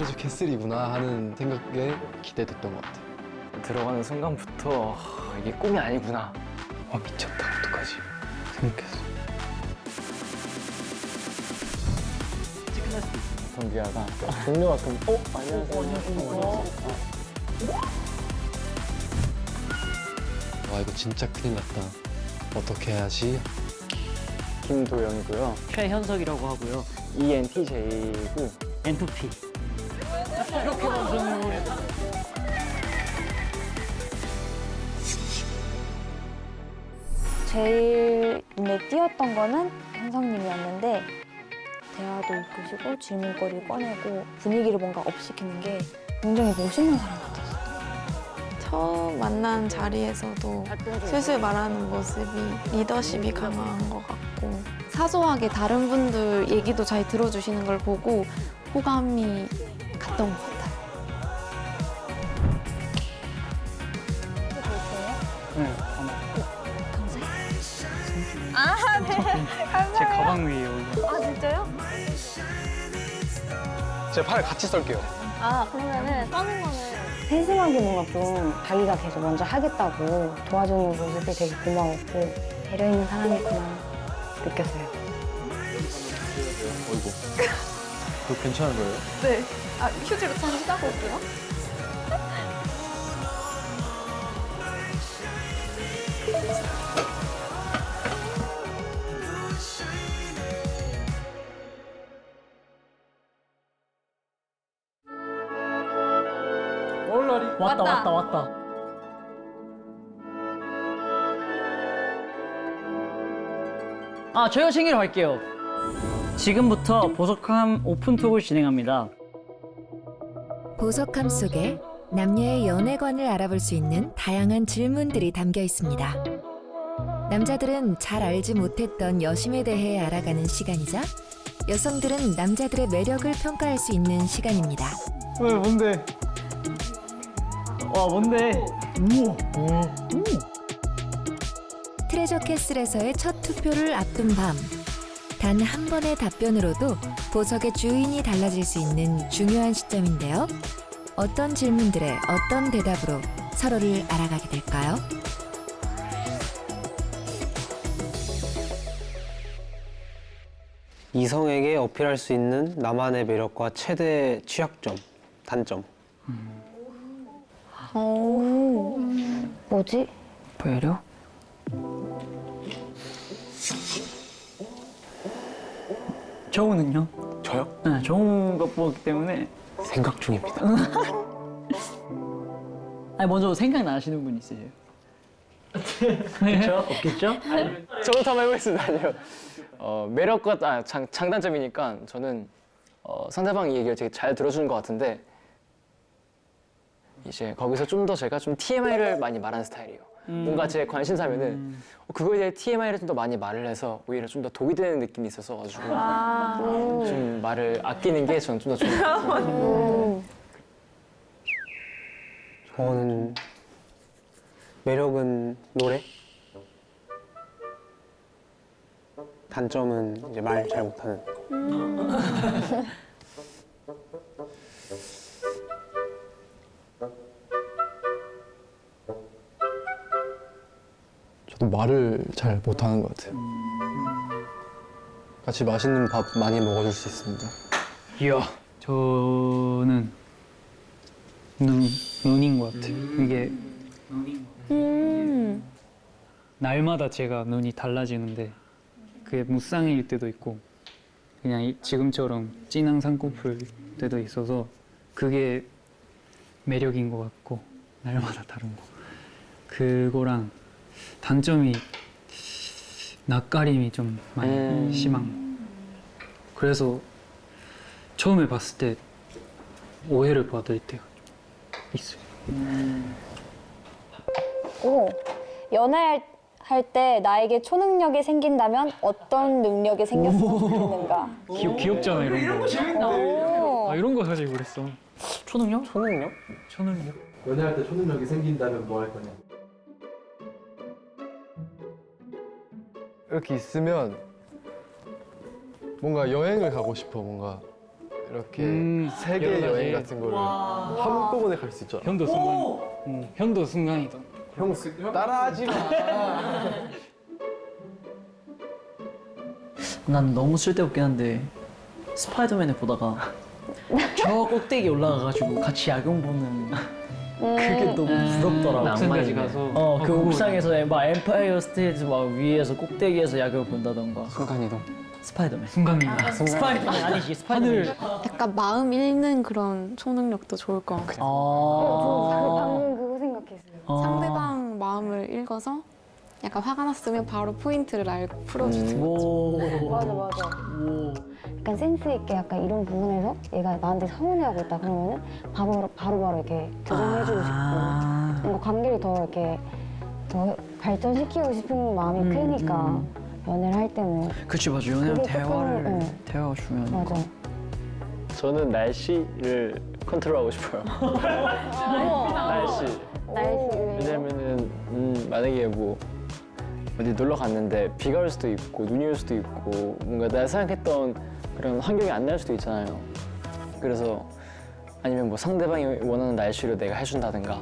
트레저 캐슬이구나 하는 생각에 기대됐던 것 같아요. 들어가는 순간부터 이게 꿈이 아니구나. 와 미쳤다 어떡하지 생각했어. 경비아가 동료가 그럼 안녕하세요. 와 이거 진짜 큰일 났다. 어떻게 해야지? 김도영이고요. 최현석이라고 하고요. ENTJ고 N2P. 제일 눈에 띄었던 거는 현성님이었는데 대화도 이끄시고 질문거리 꺼내고 분위기를 뭔가 업시키는 게 굉장히 멋있는 사람 같았어요. 처음 만난 자리에서도 슬슬 말하는 모습이 리더십이 강한 것 같고 사소하게 다른 분들 얘기도 잘 들어주시는 걸 보고 호감이 갔던 것 같아요. 네, 감사해요. 제 가방 위에 올려. 아 진짜요? 제 팔 같이 썰게요. 아 그러면은 써는 거는 세심하게 뭔가 좀 자기가 계속 먼저 하겠다고 도와주는 모습이 되게 고마웠고 배려 있는 사람이구나 느꼈어요. 어이구. 그거 괜찮은 거예요? 네. 아, 휴지로 참 짜거든요. 왔다. 아, 저희가 챙기러 갈게요. 지금부터 보석함 오픈톡을 진행합니다. 보석함 속에 남녀의 연애관을 알아볼 수 있는 다양한 질문들이 담겨 있습니다. 남자들은 잘 알지 못했던 여심에 대해 알아가는 시간이자 여성들은 남자들의 매력을 평가할 수 있는 시간입니다. 왜, 뭔데? 와, 뭔데? 우와. 트레저 캐슬에서의 첫 투표를 앞둔 밤. 단 한 번의 답변으로도 보석의 주인이 달라질 수 있는 중요한 시점인데요. 어떤 질문들에 어떤 대답으로 서로를 알아가게 될까요? 이성에게 어필할 수 있는 나만의 매력과 최대 취약점, 단점. 뭐지? 매력? 저우는요? 저요? 네, 좋은 것 보기 때문에. 생각 중입니다. 아니, 먼저 생각나시는 분 있으세요? 그렇죠? 없겠죠? 저부터 한번 해보겠습니다. 아니요. 매력과 장단점이니까 저는 상대방이 얘기를 되게 잘 들어주는 것 같은데 이제 거기서 좀 더 제가 좀 TMI를 많이 말하는 스타일이에요. 뭔가 제 관심사면은 그거에 대해 TMI를 좀 더 많이 말을 해서 오히려 좀 더 독이 되는 느낌이 있어서 가지고 좀 말을 아끼는 게 저는 좀 더 좋은 것 같아요. 저는 매력은 노래. 단점은 이제 말 잘 못하는. 저도 말을 잘 못하는 것 같아요. 같이 맛있는 밥 많이 먹어줄 수 있습니다. 이야. 저는 눈인 것 같아요. 이게 날마다 제가 눈이 달라지는데 그게 무쌍일 때도 있고 그냥 지금처럼 진한 쌍꺼풀 때도 있어서 그게 매력인 것 같고 날마다 다른 거. 그거랑 단점이 낯가림이 좀 많이 심한 거. 그래서 처음에 봤을 때 오해를 받을 때가 좀 있어요. 오, 연애할 때 나에게 초능력이 생긴다면 어떤 능력이 생겼으면 좋겠는가? 귀엽잖아 이런 거. 오. 아 이런 거 사실 그랬어. 초능력? 초능력? 초능력? 연애할 때 초능력이 생긴다면 뭐 할 거냐? 이렇게 있으면 뭔가 여행을 가고 싶어. 뭔가 이렇게 세계 여러 가지. 여행 같은 거를 한꺼번에 갈 수 있잖아. 현도 순간. 현도 순간이다. 형 따라하지 마. 난 너무 쓸데없긴 한데 스파이더맨을 보다가 저 꼭대기 올라가가지고 같이 야경 보는 그게 너무 부럽더라고. 옥상까지 가서. 그 그거 옥상에서 막 엠파이어 스테이트 막 위에서 꼭대기에서 야경을 본다던가. 순간이동. 스파이더맨. 순간이다. 스파이더맨 아니지 스파이더맨. 약간 마음 읽는 그런 초능력도 좋을 것 같아요. 방금 그거 생각했어요. 상대방 마음을 읽어서 약간 화가 났으면 바로 포인트를 알고 풀어주는 오. 맞아. 약간 센스 있게 약간 이런 부분에서 얘가 나한테 서운해하고 있다 그러면은 바로 이렇게 교정해주고 싶고 뭔가 관계를 더 이렇게 더 발전시키고 싶은 마음이 크니까 연애를 할 때는 그치 맞아. 연애는 그게 대화를 조금, 대화가 중요하니까. 맞아. 저는 날씨를 컨트롤하고 싶어요. 날씨. 왜냐면은 만약에 뭐 어디 놀러 갔는데 비가 올 수도 있고 눈이 올 수도 있고 뭔가 내가 생각했던 그런 환경이 안 날 수도 있잖아요. 그래서 아니면 뭐 상대방이 원하는 날씨로 내가 해준다든가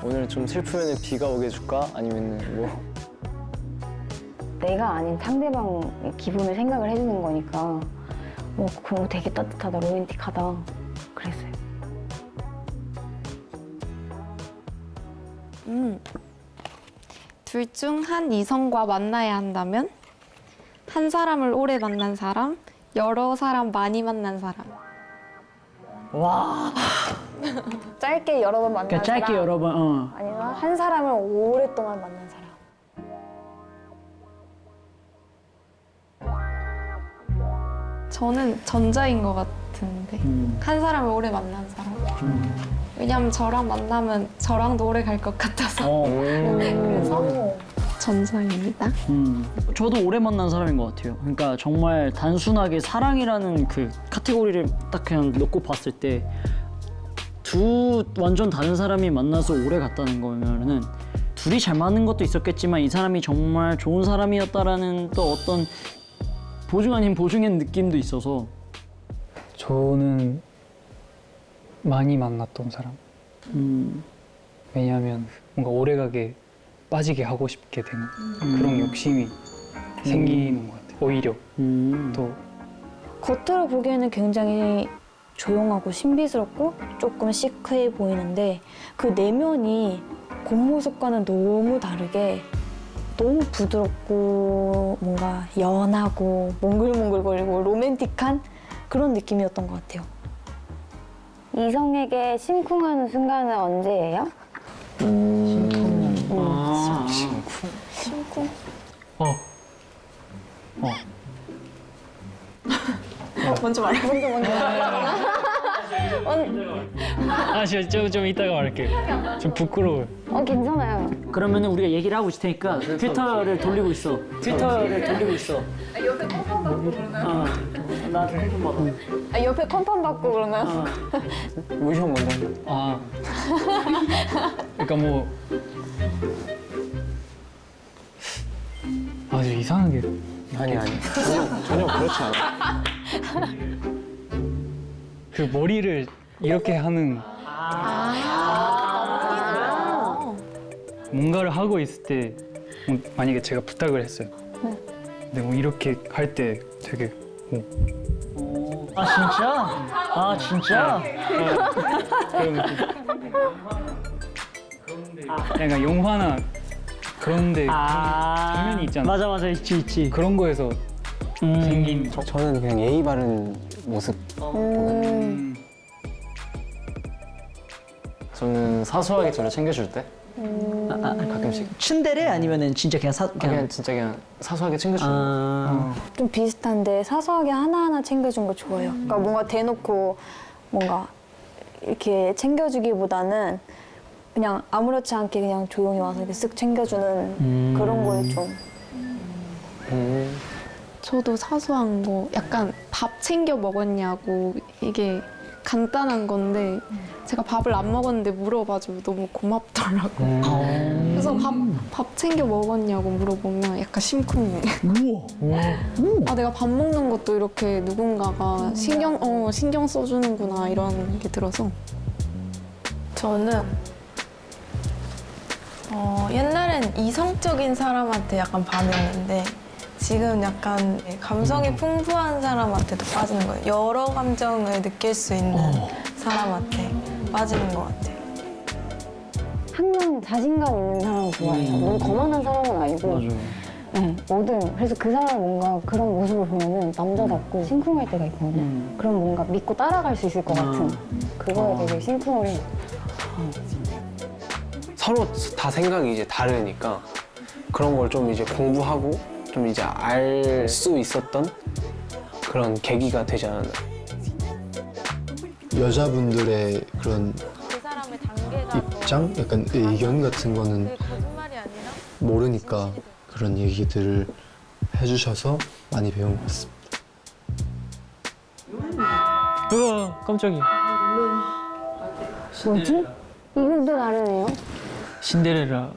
오늘 좀 슬프면 비가 오게 해줄까? 아니면은 뭐 내가 아닌 상대방의 기분을 생각을 해주는 거니까 그런 거 되게 따뜻하다, 로맨틱하다 그랬어요. 둘 중 한 이성과 만나야 한다면 한 사람을 오래 만난 사람, 여러 사람 많이 만난 사람. 와. 짧게 여러 번 만난 그러니까 짧게 사람 여러 번. 아니면 한 사람을 오랫동안 만난 사람. 저는 전자인 것 같은데 한 사람을 오래 만난 사람. 왜냐면 저랑 만나면 저랑도 오래 갈 것 같아서 그래서 전자입니다. 저도 오래 만난 사람인 것 같아요. 그러니까 정말 단순하게 사랑이라는 그 카테고리를 딱 그냥 놓고 봤을 때 두 완전 다른 사람이 만나서 오래 갔다는 거면은 둘이 잘 맞는 것도 있었겠지만 이 사람이 정말 좋은 사람이었다라는 또 어떤 보증 아닌 보증의 느낌도 있어서. 저는 많이 만났던 사람. 왜냐하면 뭔가 오래가게 빠지게 하고 싶게 되는 그런 욕심이 생기는 것 같아요. 오히려 또 겉으로 보기에는 굉장히 조용하고 신비스럽고 조금 시크해 보이는데 그 내면이 겉모습과는 너무 다르게 너무 부드럽고 뭔가 연하고 몽글몽글거리고 로맨틱한 그런 느낌이었던 것 같아요. 이성에게 심쿵하는 순간은 언제예요? 심쿵? 먼저 말해. 좀 이따가 말할게요. 좀 부끄러워요. 괜찮아요. 그러면은 우리가 얘기를 하고 있을 테니까 트위터를 돌리고 있어. 트위터를 돌리고 있어. 옆에 컨펌 받고 그러나요? 나한테 컨펌 받아. 옆에 컨펌 받고 그러나요? 무시한 뭔데? 그러니까 뭐 아주 이상하게 아니 전혀 그렇지 않아. 그 머리를 이렇게 하는 뭔가를 하고 있을 때 만약에 제가 부탁을 했어요. 근데 뭐 이렇게 할 때 되게 아 진짜? 아 진짜? 그런 느낌. 약간 영화나 그런데 장면이 있잖아. 맞아 있지. 그런 거에서 생긴 저는 그냥 예의 바른 모습. 저는 사소하게 저를 챙겨줄 때 가끔씩 츤데레 아니면은 진짜 그냥 그냥 진짜 그냥 사소하게 챙겨주는 거. 좀 비슷한데 사소하게 하나하나 챙겨준 거 좋아해요. 그러니까 뭔가 대놓고 뭔가 이렇게 챙겨주기보다는 그냥 아무렇지 않게 그냥 조용히 와서 이렇게 쓱 챙겨주는 그런 거에 좀. 저도 사소한 거 약간 밥 챙겨 먹었냐고 이게 간단한 건데 제가 밥을 안 먹었는데 물어봐주고 너무 고맙더라고요. 그래서 밥 챙겨 먹었냐고 물어보면 약간 심쿵해. 아, 내가 밥 먹는 것도 이렇게 누군가가 신경 써주는구나 이런 게 들어서. 저는 옛날엔 이성적인 사람한테 약간 반했는데 지금 약간 감성이 풍부한 사람한테도 빠지는 거예요. 여러 감정을 느낄 수 있는 사람한테 빠지는 것 같아요. 항상 자신감 있는 사람을 좋아해요. 너무 거만한 사람은 아니고. 네, 뭐든. 그래서 그 사람 뭔가 그런 모습을 보면은 남자답고 심쿵할 때가 있거든요. 그럼 뭔가 믿고 따라갈 수 있을 것 같은 그거에 되게 심쿵을 해요. 서로 다 생각이 이제 다르니까 그런 걸 좀 이제 공부하고 좀 이제 알 수 있었던 그런 계기가 되지 않았나. 여자분들의 그런 그 사람의 단계가 입장? 약간 의견 같은 거는 거짓말이 아니라 모르니까 그런 얘기들을 해주셔서 많이 배운 것 같습니다. 우와 깜짝이야. 뭐지? 이것도 다르네요. 신데렐라.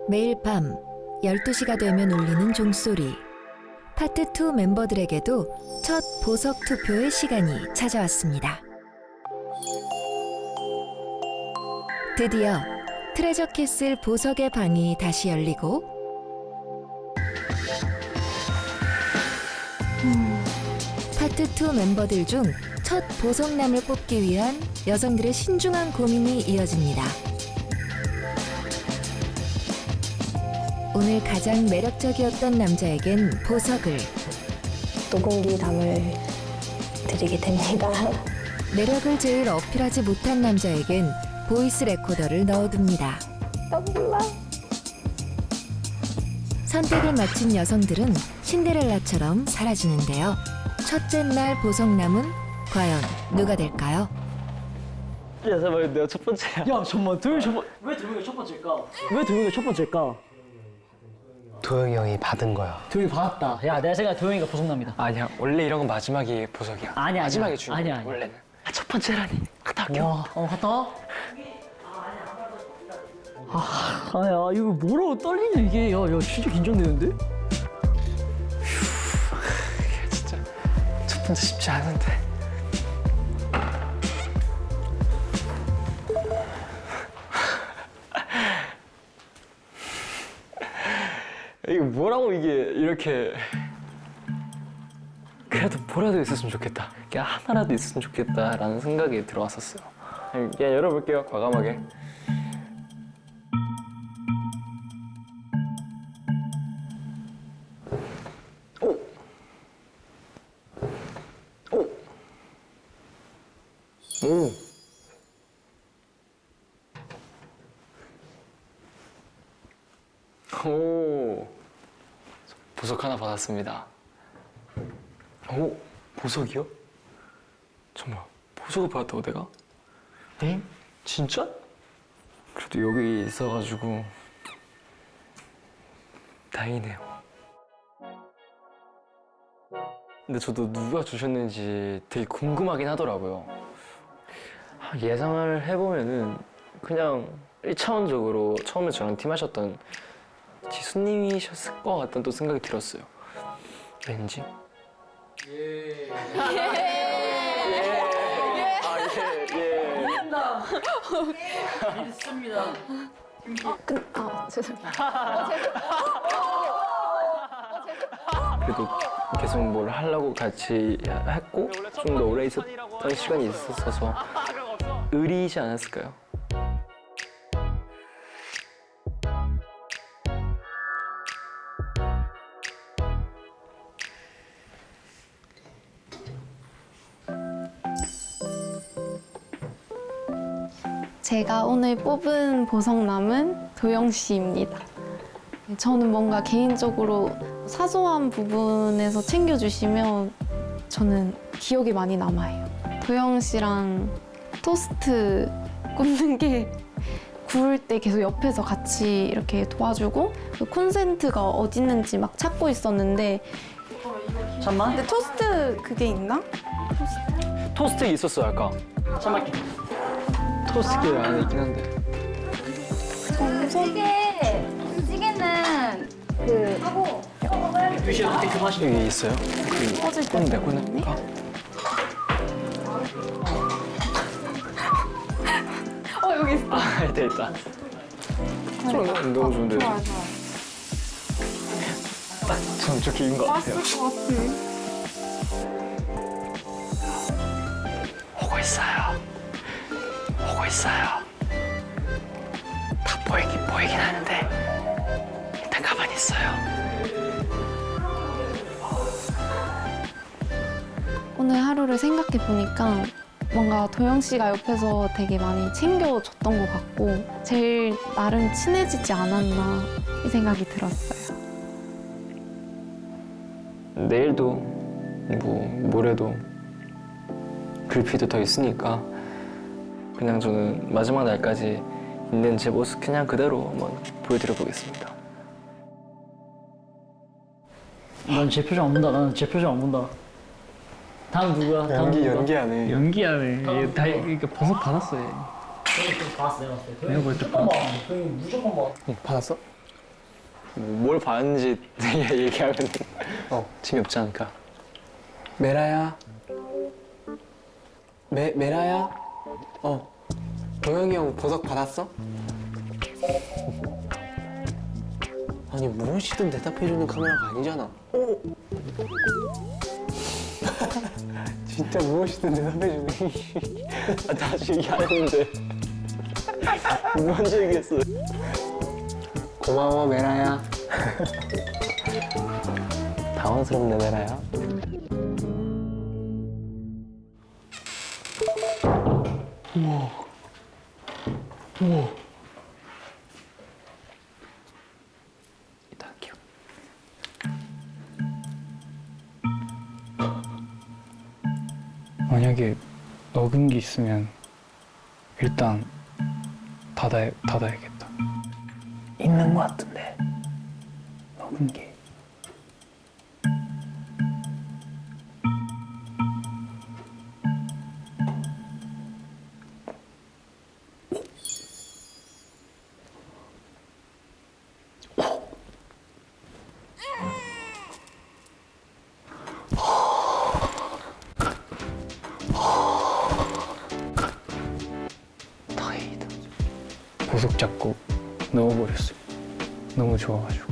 매일 밤 12시가 되면 울리는 종소리. 파트 2 멤버들에게도 첫 보석 투표의 시간이 찾아왔습니다. 드디어 트레저 캐슬 보석의 방이 다시 열리고 파트 2 멤버들 중 첫 보석남을 뽑기 위한 여성들의 신중한 고민이 이어집니다. 오늘 가장 매력적이었던 남자에겐 보석을, 녹음기담을 드리게 됩니다. 매력을 제일 어필하지 못한 남자에겐 보이스 레코더를 넣어둡니다. 선택을 마친 여성들은 신데렐라처럼 사라지는데요. 첫째 날 보석남은 과연 누가 될까요? 야, 잠깐만, 내가 첫 번째야. 야 잠깐만 도영이 왜 도영이가 첫 번째일까? 왜 도영이가 첫 번째일까? 도영이 형이 받은 거야. 도영이 받았다. 야 내가 생각해 도영이가 보석남이다. 아니야, 원래 이런 건 마지막이 보석이야. 아니야, 마지막에 아니야. 주는 아니야, 거야, 아니야. 원래는. 첫 번째라니. 갔다 올게. 와, 갔다 와. 야 이거 뭐라고 떨리냐 이게. 야 진짜 긴장되는데? 진짜 첫 번째 쉽지 않은데. 이게 뭐라고 이게 이렇게. 그래도 뭐라도 있었으면 좋겠다. 그냥 하나라도 있었으면 좋겠다라는 생각이 들어왔었어요. 그냥 열어볼게요, 과감하게. 오! 오! 보석 하나 받았습니다. 오! 보석이요? 정말 보석을 받았다고 내가? 엥? 진짜? 그래도 여기 있어가지고 다행이네요. 근데 저도 누가 주셨는지 되게 궁금하긴 하더라고요. 예상을 해보면은 그냥 1차원적으로 처음에 저랑 팀하셨던 지수님이셨을 것 같다는 또 생각이 들었어요. 왠지. 예. 믿습니다. 죄송해요. 그래도 계속 뭘 하려고 같이 했고 좀 더 오래 있었던 시간이 있었어서 의리이지 않았을까요? 제가 오늘 뽑은 보석남은 도영 씨입니다. 저는 뭔가 개인적으로 사소한 부분에서 챙겨주시면 저는 기억이 많이 남아요. 도영 씨랑 토스트 굽는 게 구울 때 계속 옆에서 같이 이렇게 도와주고 그 콘센트가 어디 있는지 막 찾고 있었는데 잠만. 근데 토스트 그게 있나? 토스트. 토스트 있었어요 아까. 토스트 안에 있긴 한데. 찌개는 그 하고 여기 있어요? 꺼내 꺼낼까? 여기 있어. 아, 돼 있다. 너무 좋은데. 전 저 기인 것 같아요. 오고 있어요. 오고 있어요. 다 보이긴 하는데 일단 가만히 있어요. 오늘 하루를 생각해 보니까 뭔가 도영 씨가 옆에서 되게 많이 챙겨줬던 것 같고 제일 나름 친해지지 않았나 이 생각이 들었어요. 내일도 뭐 모레도 글피도 더 있으니까 그냥 저는 마지막 날까지 있는 제 모습 그냥 그대로 한번 보여드려 보겠습니다. 난 제 표정 안 본다. 나는 제 표정 안 본다. 다음 누구야? 다음 누구야? 연기하네. 연기하네. 얘 다 이렇게 버섯 받았어 얘. 봤어 내가 봤을 때. 내가 볼 때 받았어. 무조건 봐. 받았어? 뭘 봤는지 얘기하면 재미없지 않을까? 메라야. 메라야. 도영이 형 보석 받았어? 아니 무엇이든 대답해주는 카메라가 아니잖아. 진짜 무엇이든 대답해주는. 다시 얘기하는데 먼저 얘기했어. 고마워 메라야. 당황스럽네 메라야. 우와. 이따 할게요. 만약에 녹은 게 있으면 일단 닫아야겠다. 있는 거 같은데. 녹은 게. 다행이다. 보석 잡고 넣어버렸어요. 너무 좋아가지고.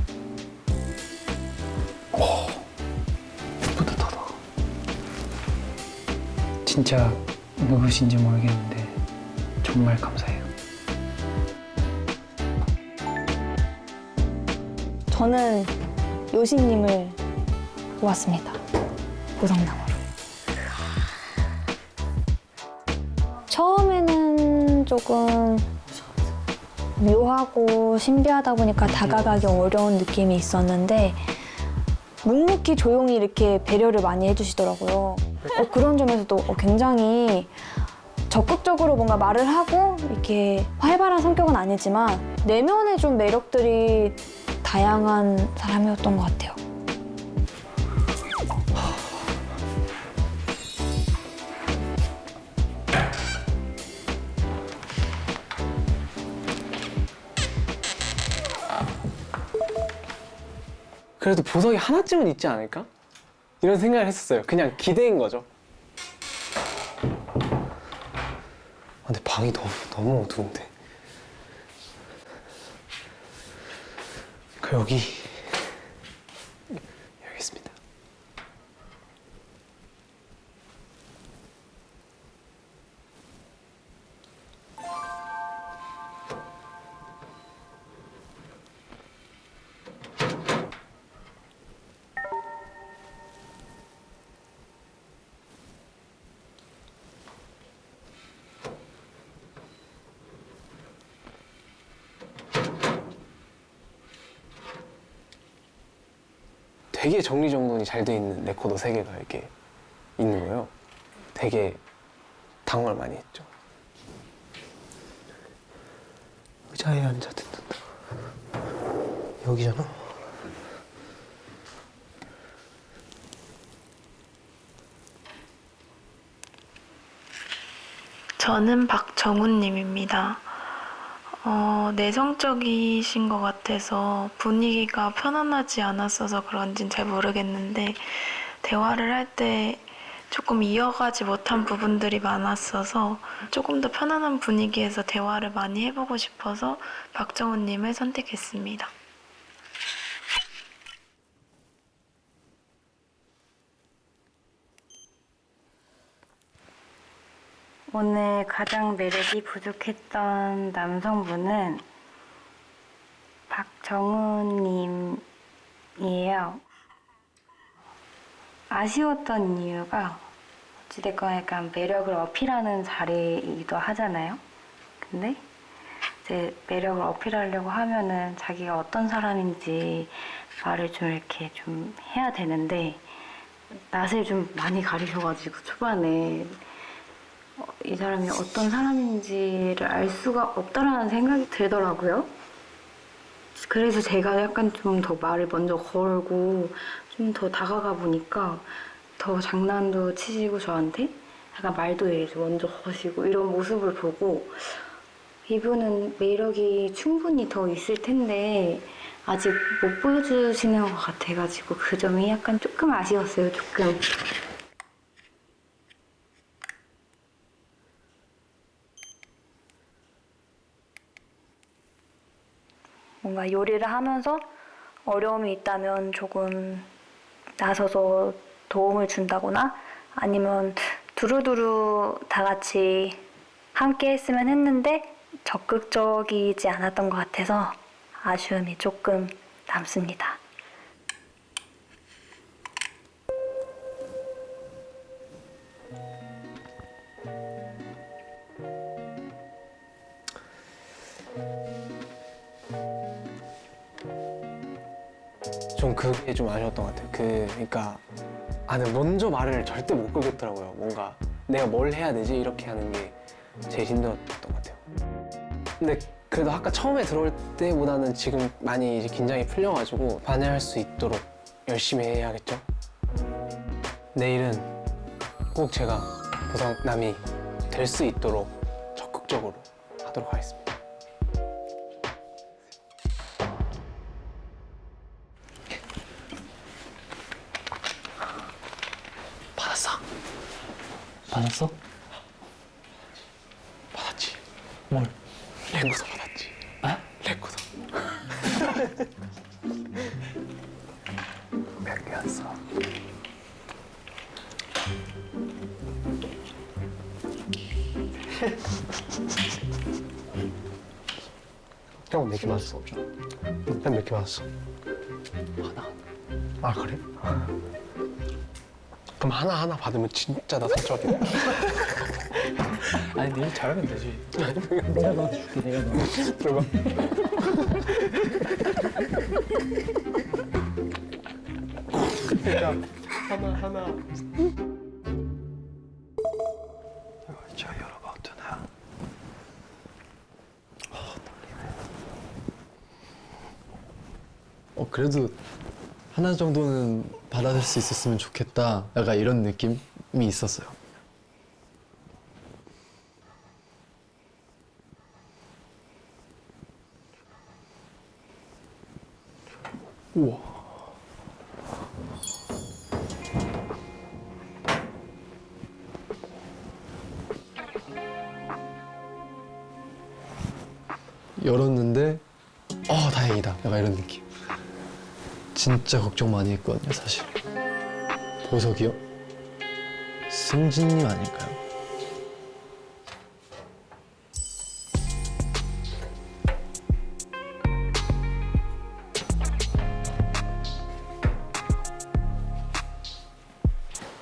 뿌듯하다. 진짜 누구신지 모르겠는데 정말 감사해요. 저는 요시님을 보았습니다. 보석나무로. 처음에는 조금 묘하고 신비하다 보니까 다가가기 어려운 느낌이 있었는데 묵묵히 조용히 이렇게 배려를 많이 해주시더라고요. 그런 점에서도 굉장히 적극적으로 뭔가 말을 하고 이렇게 활발한 성격은 아니지만 내면에 좀 매력들이 다양한 사람이었던 것 같아요. 그래도 보석이 하나쯤은 있지 않을까? 이런 생각을 했었어요. 그냥 기대인 거죠. 근데 방이 너무 어두운데. 여기 있습니다. 되게 정리정돈이 잘 돼 있는 레코더 3개가 이렇게 있는 거예요. 되게 당황을 많이 했죠. 의자에 앉아 듣는다. 여기잖아. 저는 박정훈님입니다. 내성적이신 것 같아서 분위기가 편안하지 않았어서 그런진 잘 모르겠는데 대화를 할 때 조금 이어가지 못한 부분들이 많았어서 조금 더 편안한 분위기에서 대화를 많이 해보고 싶어서 박정훈님을 선택했습니다. 오늘 가장 매력이 부족했던 남성분은 박정훈님이에요. 아쉬웠던 이유가 어찌됐건 약간 매력을 어필하는 자리이기도 하잖아요. 근데 이제 매력을 어필하려고 하면은 자기가 어떤 사람인지 말을 좀 이렇게 좀 해야 되는데 낯을 좀 많이 가리셔가지고 초반에 이 사람이 어떤 사람인지를 알 수가 없다라는 생각이 들더라고요. 그래서 제가 약간 좀 더 말을 먼저 걸고 좀 더 다가가 보니까 더 장난도 치시고 저한테 약간 말도 이렇게 먼저 거시고 이런 모습을 보고 이분은 매력이 충분히 더 있을 텐데 아직 못 보여주시는 것 같아가지고 그 점이 약간 조금 아쉬웠어요, 조금. 뭔가 요리를 하면서 어려움이 있다면 조금 나서서 도움을 준다거나 아니면 두루두루 다 같이 함께 했으면 했는데 적극적이지 않았던 것 같아서 아쉬움이 조금 남습니다. 좀 그게 좀 아쉬웠던 것 같아요. 그러니까 근데 먼저 말을 절대 못 걸겠더라고요. 뭔가 내가 뭘 해야 되지 이렇게 하는 게 제일 힘들었던 것 같아요. 근데 그래도 아까 처음에 들어올 때보다는 지금 많이 이제 긴장이 풀려가지고 반해할 수 있도록 열심히 해야겠죠. 내일은 꼭 제가 보석남이 될 수 있도록 적극적으로 하도록 하겠습니다. 받았어? 받았지. 뭘? 레고서 받았지. 아? 레고서. 몇 개였어? 형 몇 개 받았어? 난 몇 개 받았어? 하나. 아 그래? 그럼 하나하나 받으면 진짜 나 상처하겠네. 아니 일 잘하면 되지. 내가 너한테 줄게. 내가 너한테. 들어봐. 그러니까 하나. 자, 열어봐도 되나? 그래도 하나 정도는 받아들 수 있었으면 좋겠다. 약간 이런 느낌이 있었어요. 우와. 열었는데 다행이다. 약간 이런 느낌. 진짜 걱정 많이 했거든요, 사실. 보석이요? 승진님 아닐까요?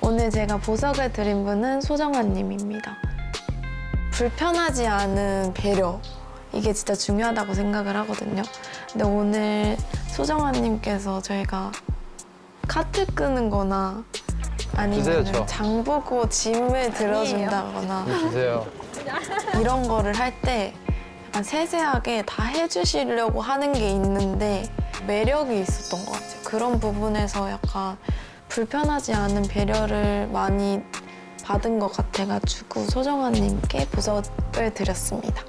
오늘 제가 보석을 드린 분은 소정환님입니다. 불편하지 않은 배려, 이게 진짜 중요하다고 생각을 하거든요. 근데 오늘 소정환님께서 저희가 카트 끄는 거나 아니면 장 보고 짐을 들어준다거나 주세요. 이런 거를 할 때 약간 세세하게 다 해주시려고 하는 게 있는데 매력이 있었던 것 같아요. 그런 부분에서 약간 불편하지 않은 배려를 많이 받은 것 같아가지고 소정아님께 보석을 드렸습니다.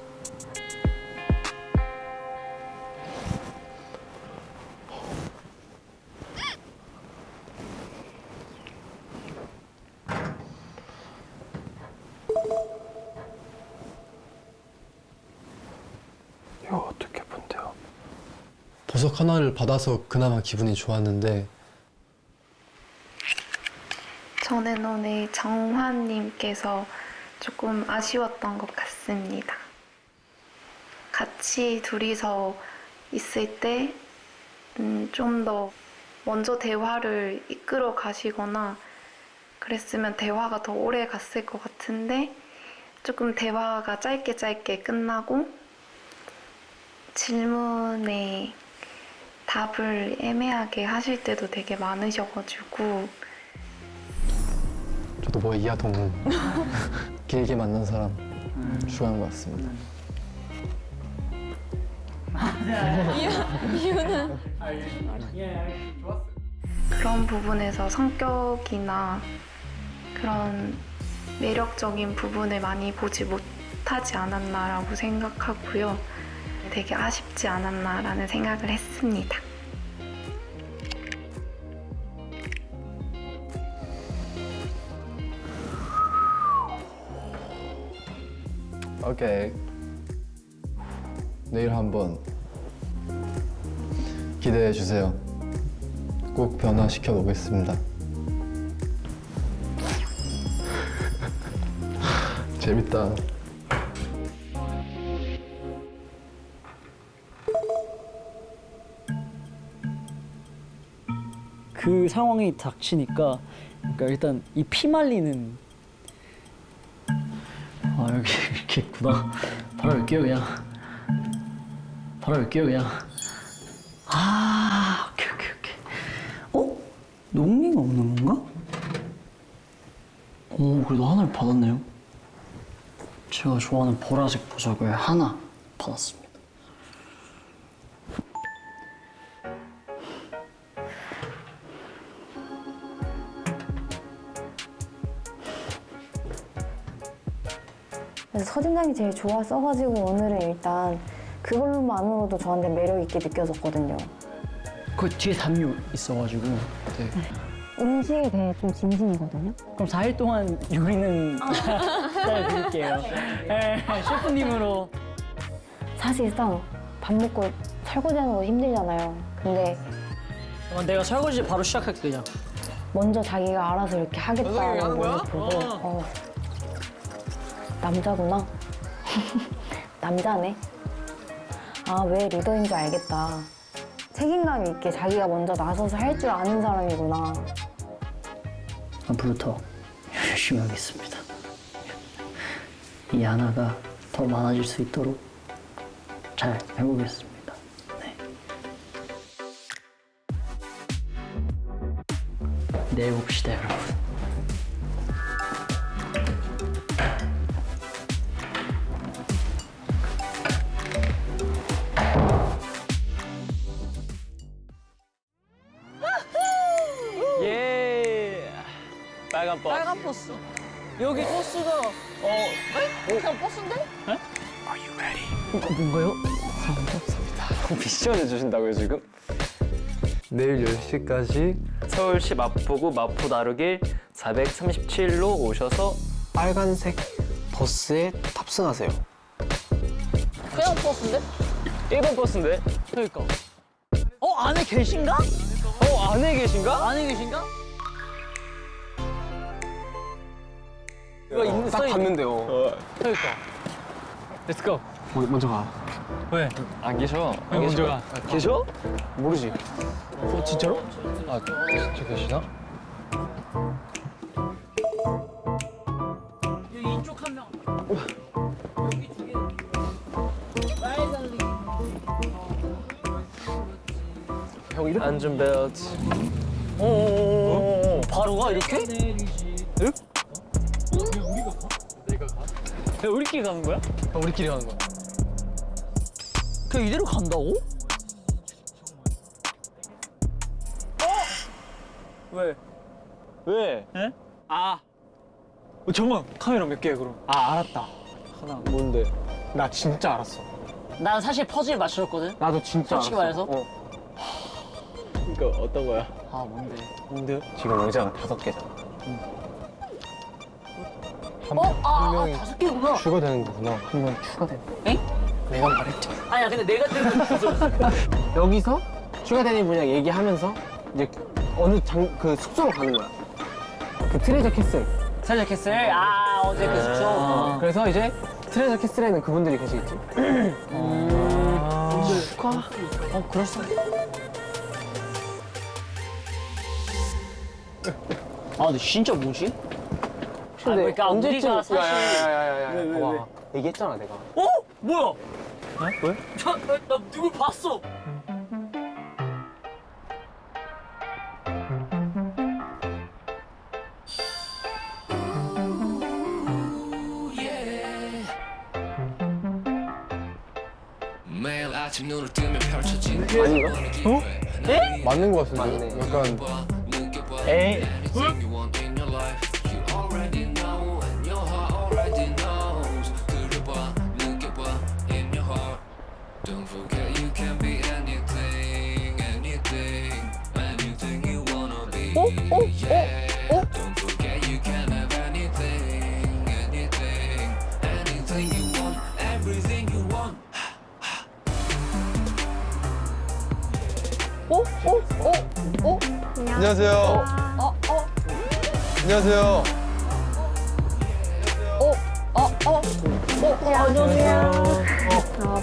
이거 어떻게 본대요? 보석 하나를 받아서 그나마 기분이 좋았는데 저는 오늘 정환님께서 조금 아쉬웠던 것 같습니다. 같이 둘이서 있을 때 좀 더 먼저 대화를 이끌어 가시거나 그랬으면 대화가 더 오래 갔을 것 같은데 조금 대화가 짧게 끝나고 질문에 답을 애매하게 하실 때도 되게 많으셔가지고 저도 뭐 이하동 길게 만난 사람 추가한 것 같습니다. 이유는 그런 부분에서 성격이나 그런 매력적인 부분을 많이 보지 못하지 않았나라고 생각하고요. 되게 아쉽지 않았나라는 생각을 했습니다. 오케이. 내일 한번 기대해 주세요. 꼭 변화시켜 보겠습니다. 재밌다. 그 상황이 닥치니까 그러니까 일단 이 피말리는 아 여기 이렇게 있구나. 바로 열게요 그냥. 바로 열게요 그냥. 아 오케이. 어? 농미가 없는 건가? 그래도 하나를 받았네요. 제가 좋아하는 보라색 보석을 하나 받았습니다. 그래서 서진강이 제일 좋았어가지고 오늘은 일단 그걸로만으로도 저한테 매력 있게 느껴졌거든요. 그 뒤에 담요 있어가지고. 네. 음식에 대해 좀 진심이거든요. 그럼 4일 동안 요리는 기다려드릴게요. 네, 셰프님으로. 사실상 밥 먹고 설거지하는 거 힘들잖아요. 근데 내가 설거지 바로 시작할게 그냥. 먼저 자기가 알아서 이렇게 하겠다는 걸 보고 남자구나. 남자네. 아, 왜 리더인 줄 알겠다. 책임감 있게 자기가 먼저 나서서 할 줄 아는 사람이구나. 앞으로부터 열심히 하겠습니다. 이 하나가 더 많아질 수 있도록 잘 해보겠습니다. 네. 내일 봅시다, 여러분. 예. 빨간 버스. 빨간 버스. 여기 버스가 그냥 버스인데? 뭔가요? 미션을 주신다고요 지금? 내일 10시까지 서울시 마포구 마포 나루길 437로 오셔서 빨간색 버스에 탑승하세요. 그냥 버스인데? 1번 버스인데? 그러니까. 안에 계신가? 안에 계신가? 안에 계신가? 이거 딱 봤는데요. 그러니까. Let's go. 먼저 가. 왜? 안 계셔. 먼저 가. 계셔? 모르지. 진짜로? 아, 진짜 계시나? 여기 이쪽 한 명. 여기 두 개. 빨간색. 형 이렇게 안전벨트. 바로 가 이렇게? 응? 야, 우리끼리 가는 거야? 우리끼리 가는 거야. 그냥 이대로 간다고? 왜? 왜? 에? 아. 잠깐 카메라 몇 개야 그럼? 아 알았다. 하나. 뭔데? 나 진짜 알았어. 난 사실 퍼즐 맞췄거든. 나도 진짜 솔직히 알았어. 말해서? 이거 어떤 거야? 아 뭔데? 뭔데? 지금 의자가 5개잖아. 한 명이 5개구나. 추가되는 거구나. 한 명 추가되는. 엥? 내가 말했잖아. 아니야 근데 내가 들은 여기서 추가되는 분야 얘기하면서 이제 어느 그 숙소로 가는 거야. 그 트레저 캐슬. 살짝 캐슬. 아 어제 그 숙소. 그래서 이제 트레저 캐슬에는 그분들이 계시겠지. 축하. 그랬어. 아 근데 진짜 뭐지? 근데 그러니까 우리가 사실 야야야야야야. 왜? 봐봐. 얘기했잖아 내가. 어? 뭐야? 왜? 나 누굴 봤어. 매일 아침 눈을 뜨면 펼쳐진 아닌가? 어? 네? 맞는 것 같은데. 맞네. 약간 에이. anything you want in your life you already know and your heart already knows 그려봐 느껴봐 in your heart don't forget you can be anything anything you wanna be yeah don't forget you can have anything anything you want everything you want 안녕하세요. 안녕하세요. 안녕하세요.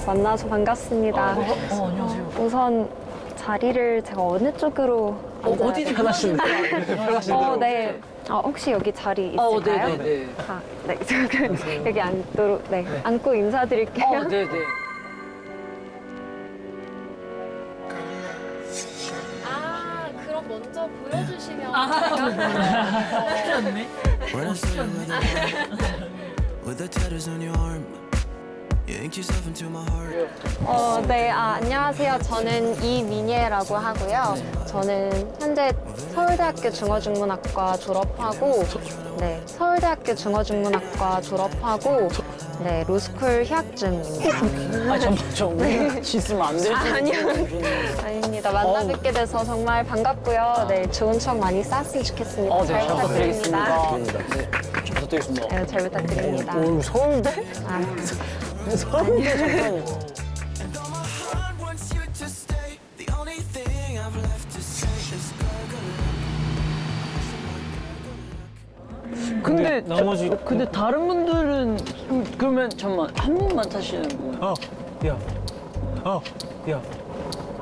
만나서 반갑습니다. 안녕하세요. 우선 자리를 제가 어느 쪽으로 어디든 편하신데. 네. 혹시 여기 자리 있을까요? 네네네. 네. 여기 앉도록, 네. 앉고 인사드릴게요. 네네. 그럼 먼저 보여주시면 When I see you with the tattoos on your arm, you ink yourself into my heart. 네. 안녕하세요. 저는 이민예라고 하고요. 저는 현재 서울대학교 중어중문학과 졸업하고, 네. 서울대학교 중어중문학과 졸업하고, 네. 로스쿨 휴학 중입니다. 저 우리 같이 있으면 안 되지. 아니요. 아닙니다. 만나 뵙게 돼서 정말 반갑고요. 네. 좋은 추억 많이 쌓았으면 좋겠습니다. 네, 잘 잘 부탁드립니다. 부탁드리겠습니다. 잘 부탁드리겠습니다. 네, 잘 부탁드립니다. 오 서울대? 서울대 잠깐만요. And though my heart wants you to stay, the only thing I've left to say is 근데 나머지 근데 다른 분들은 그러면 잠깐만 한 분만 타시는 거예요?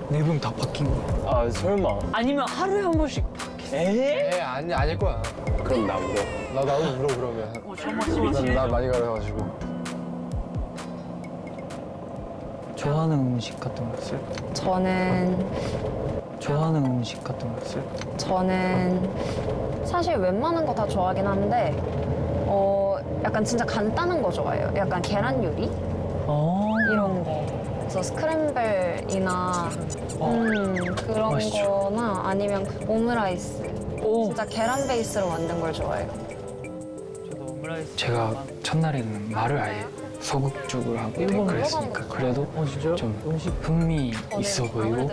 네 분 다 바뀐 거야. 아 설마. 아니면 하루에 한 번씩 아닐 거야. 그럼 나 물어. 나도 물어 그러면. 나 많이 가려가지고. 좋아하는 음식 같은 거 있어요? 좋아하는 음식 같은 거 있어요? 저는 사실 웬만한 거 다 좋아하긴 한데 약간 진짜 간단한 거 좋아해요. 약간 계란 요리 이런 거. 그래서 스크램블이나 그런 맛있죠. 거나 아니면 오므라이스. 진짜 계란 베이스로 만든 걸 좋아해요. 제가 첫날에는 말을 아예 소극적으로 하고 그랬으니까 그래도 좀 흥미 있어 보이고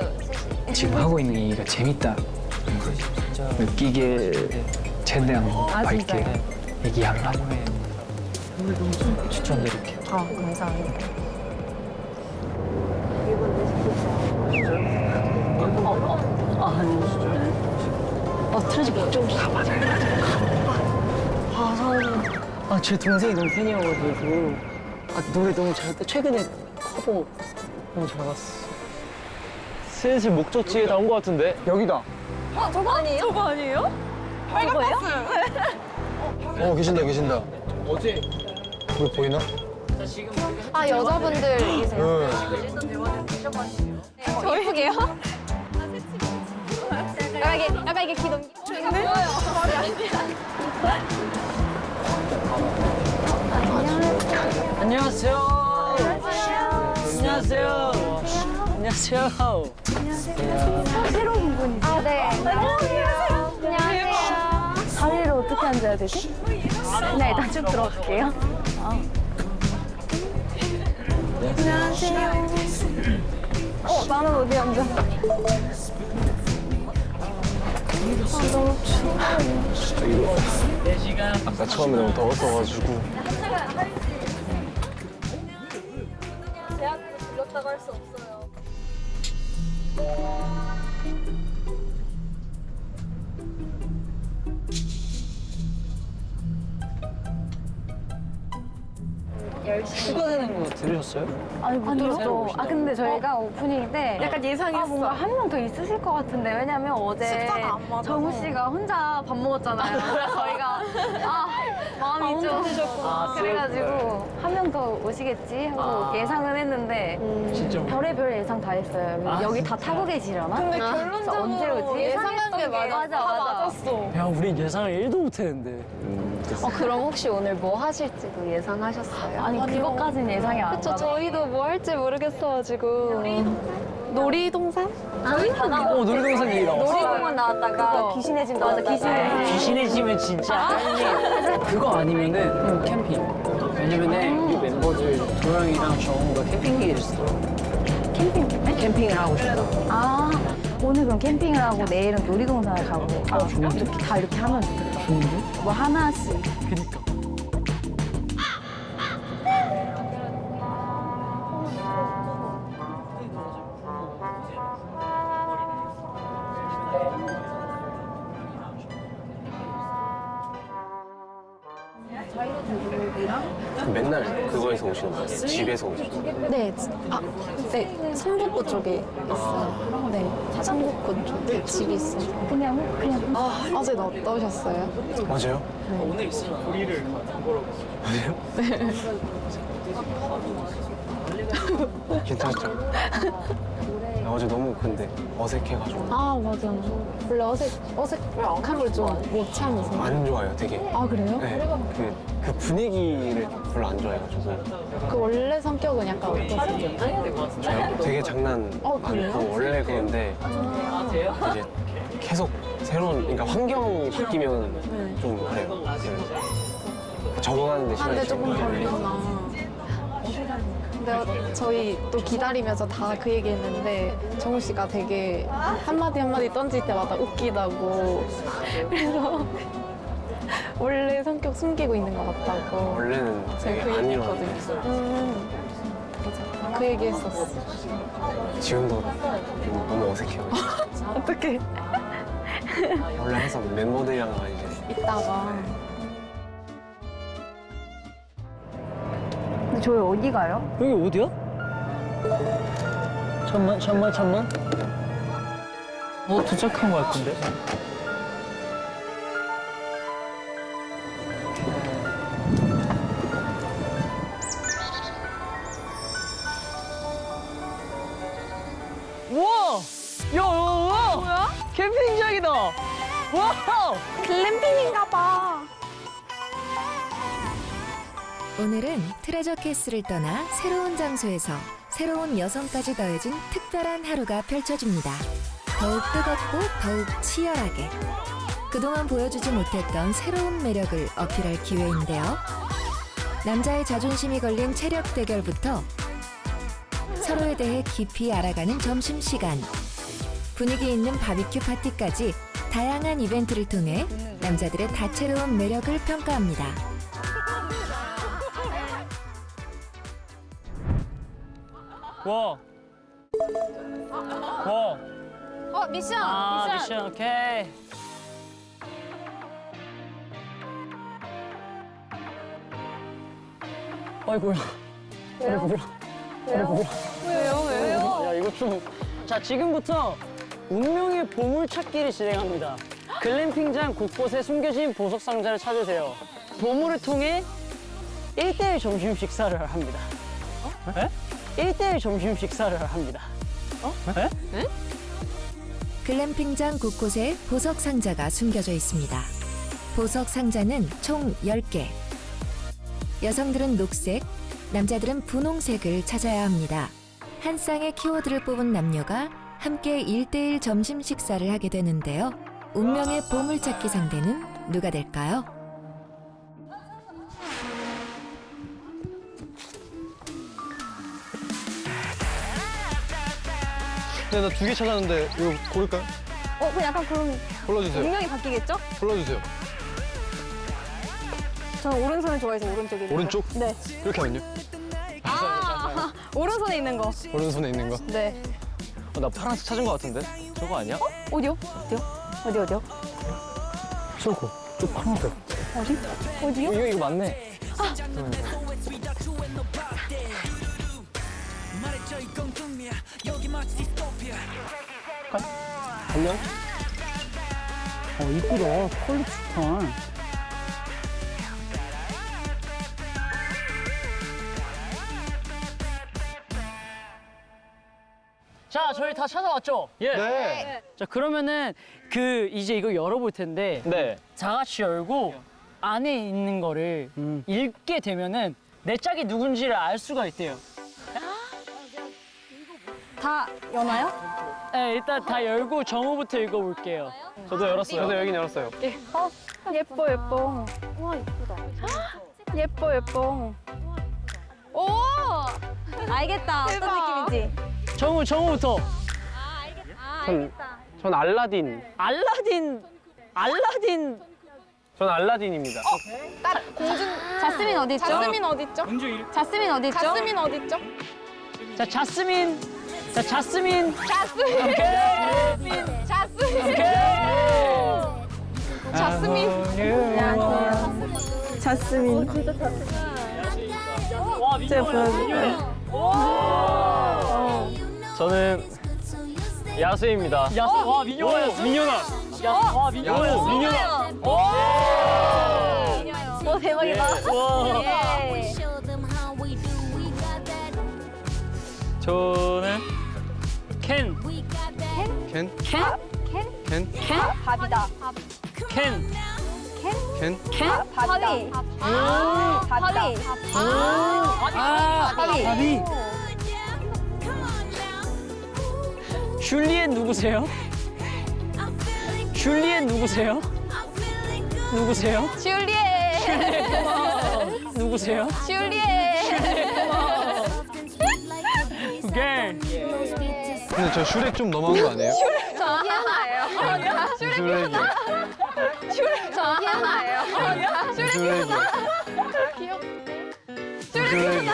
지금 하고 있는 얘기가 재밌다 느끼게 최대한 밝게 진짜요? 얘기하려고 추천드릴게요. 감사합니다. 트레지 걱정 다 맞아요. 제 동생이 너무 팬이어가지고 노래 너무 잘했다. 최근에 커버 너무 잘 봤어. 슬슬 목적지에 다 온 것 같은데? 여기다. 저거 아니에요? 저거 아니에요? 빨간 버스. 계신다. 어제 우리 보이나? 여자분들이세요? 저 예쁘게요? 약간 이게 귀 넘기. 안녕하세요. 안녕하세요. 안녕하세요. 새로운 분이. 네. 안녕하세요. 안녕하세요. 자리를 어떻게 앉아요? 앉아야 되지? 그냥 일단 쭉 들어갈게요. 안녕하세요. 나는 어디 앉아? 너무 추워. 아까 처음에 너무 더웠어가지고. 대학교 들렸다고 할 수 없어요. 추가되는 거 들으셨어요? 아니 못 들었어. 근데 저희가 오프닝 때 약간 예상했어. 뭔가 한 명 더 있으실 것 같은데 왜냐면 어제 숫자가 안 맞아서. 정우 씨가 혼자 밥 먹었잖아요. 그래서 저희가 마음이 좀 그래가지고 한 명 더 오시겠지 하고 예상은 했는데 진짜 별의별 예상 다 했어요. 여기 다 타고 계시려나? 근데 그래서 결론적으로 언제 오지? 예상한 게 맞아. 다 맞았어. 야, 우린 예상을 1도 못했는데. 그럼 혹시 오늘 뭐 하실지도 예상하셨어요? 아니 그것까지는 예상이 안 그쵸, 가. 저희도 뭐 할지 모르겠어가지고. 놀이동산? 놀이동산 얘기 나왔어. 놀이공원 나왔다가 귀신의 집 나왔다. 귀신의 집은 진짜 그거 아니면은 캠핑. 왜냐면은 이 멤버들 도영이랑 정우가 캠핑 얘기를 했어. 캠핑을 하고 싶다. 오늘 그럼 캠핑을 하고 내일은 놀이동산을 가고 이렇게 다 이렇게 하면 좋겠다. 좋은데? 뭐 하나씩. 그니까. 맨날 그거에서 오시는 거예요? 집에서 오시는 거예요? 네, 네, 성북구 쪽에 있어요. 네, 성북구 쪽에 집이 있어요. 그냥 어제 어떠셨어요? 맞아요? 오늘 있으면 우리를 보러 괜찮죠? 어제 너무 근데 어색해가지고 맞아. 원래 어색한 걸 좀 못 참으세요. 안 좋아요, 되게. 그래요? 네, 그 분위기를 별로 안 좋아해가지고 그 원래 성격은 약간 어떠세요? 저요? 되게 장난 그래요? 많고 원래 그런데 이제 계속 새로운 그러니까 환경이 바뀌면 좀 그래요. 네. 적응하는 데 시간이 근데 조금 걸리구나. 근데 저희 또 기다리면서 다 그 얘기 했는데 정우 씨가 되게 한마디 한마디 던질 때마다 웃기다고. 그래서 원래 성격 숨기고 있는 것 같다고. 원래는 되게 제가 그 안 얘기 이러는데 했거든요. 맞아. 그 얘기 했었어. 지금도 너무 어색해요. 어떡해. 원래 항상 멤버들이랑 많이 이따가. 근데 저희 어디 가요? 여기 어디야? 잠만. 도착한 거 같은데? 우와! 야! 뭐야? 캠핑장이다! 와! 글램핑인가 봐. 오늘은 트레저 캐슬을 떠나 새로운 장소에서 새로운 여성까지 더해진 특별한 하루가 펼쳐집니다. 더욱 뜨겁고 더욱 치열하게 그동안 보여주지 못했던 새로운 매력을 어필할 기회인데요. 남자의 자존심이 걸린 체력 대결부터 서로에 대해 깊이 알아가는 점심시간, 분위기 있는 바비큐 파티까지 다양한 이벤트를 통해 남자들의 다채로운 매력을 평가합니다. 와! 미션 오케이. 아이고야. 왜요? 야, 이거 좀. 자, 지금부터 운명의 보물찾기를 진행합니다. 글램핑장 곳곳에 숨겨진 보석 상자를 찾으세요. 보물을 통해 1대1 점심 식사를 합니다. 네? 1대1 점심 식사를 합니다. 네? 글램핑장 곳곳에 보석 상자가 숨겨져 있습니다. 보석 상자는 총 10개. 여성들은 녹색, 남자들은 분홍색을 찾아야 합니다. 한 쌍의 키워드를 뽑은 남녀가 함께 1대1 점심 식사를 하게 되는데요. 운명의 보물찾기 상대는 누가 될까요? 네, 나 2개 찾았는데 이거 고를까요? 그럼 약간 그럼 골라주세요. 운명이 바뀌겠죠? 골라주세요. 저는 오른손을 좋아해서 오른쪽에 있는 오른쪽? 거. 네. 이렇게 하면요? 오른손에 있는 거. 오른손에 있는 거. 네. 나 파란색 찾은 거 같은데? 저거 아니야? 어디요? 어디요? 저거. 저 파란색. 어디요? 이거 맞네. 안녕? 이쁘다. 퀄리티 좋다. 자, 저희 다 찾아왔죠? 예. 네. 자, 그러면은 이제 이거 열어볼 텐데 네. 다 같이 열고 안에 있는 거를 읽게 되면은 내 짝이 누군지를 알 수가 있대요. 다 여나요? 네, 일단 다 열고 정우부터 읽어볼게요. 저도 열었어요. 저도 여긴 열었어요. 예뻐. 와, 이쁘다. 예뻐. 오! 알겠다. 어떤 느낌인지. 정우부터. 전 알라딘. 알라딘. 전 알라딘입니다. 자스민 어디 있죠? 자스민 어딨죠? 자스민 어디 있죠? 자스민 어딨죠? 자, 자스민. 자스민. 와, 민영아. 저는 야수입니다. 와, 민영아. 민현아. 와, 민영아. 민현아. 오, 대박이다. 예. 저는 켄. 밥이다. 켄. 밥이. 밥이. 줄리엔 누구세요? 누구세요? 누구세요? 오케이. 근데 저 슈렉 좀 너무한 거 아니에요? 슈렉이요. 슈렉이요. 슈렉이요.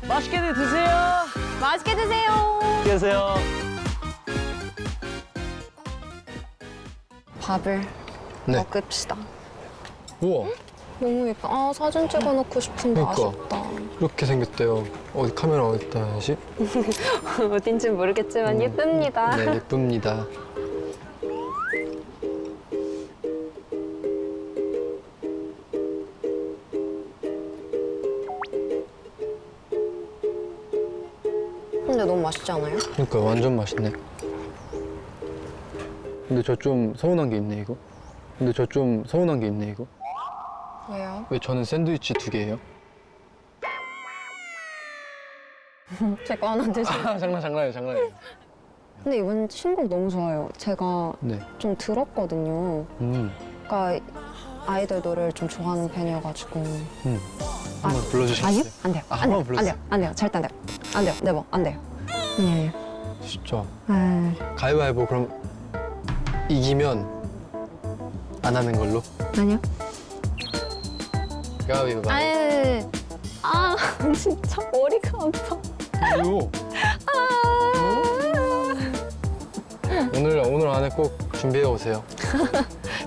맛있게들 드세요. 맛있게 드세요. 계세요. 밥을 네. 먹읍시다. 우와. 너무 예뻐. 아, 사진 찍어놓고 싶은데 그러니까. 아쉽다. 이렇게 생겼대요. 어디 카메라 어디다 하시? 어딘지 모르겠지만 예쁩니다. 네, 예쁩니다. 근데 너무 맛있지 않아요? 그러니까 완전 맛있네. 근데 저 좀 서운한 게 있네 이거. 왜요? 왜 저는 샌드위치 2개예요? 제 거 하나 드세요. 아, 장난이에요. 근데 이번 신곡 너무 좋아요. 제가 네. 좀 들었거든요. 그러니까 아이돌 노래를 좀 좋아하는 팬이어가지고. 한번 불러주시겠어요? 아니요? 안 돼요. 아, 안 한번 돼요. 불러주세요. 안 돼요. 절대 안 돼요. 안 돼요. 네버 안 돼요. 아니에요. 진짜. 아, 가위바위보 그럼 이기면 안 하는 걸로? 아니요. 가위바위보. 아유. 아, 진짜 머리가 아파. 왜요? 오늘 안에 꼭 준비해 오세요.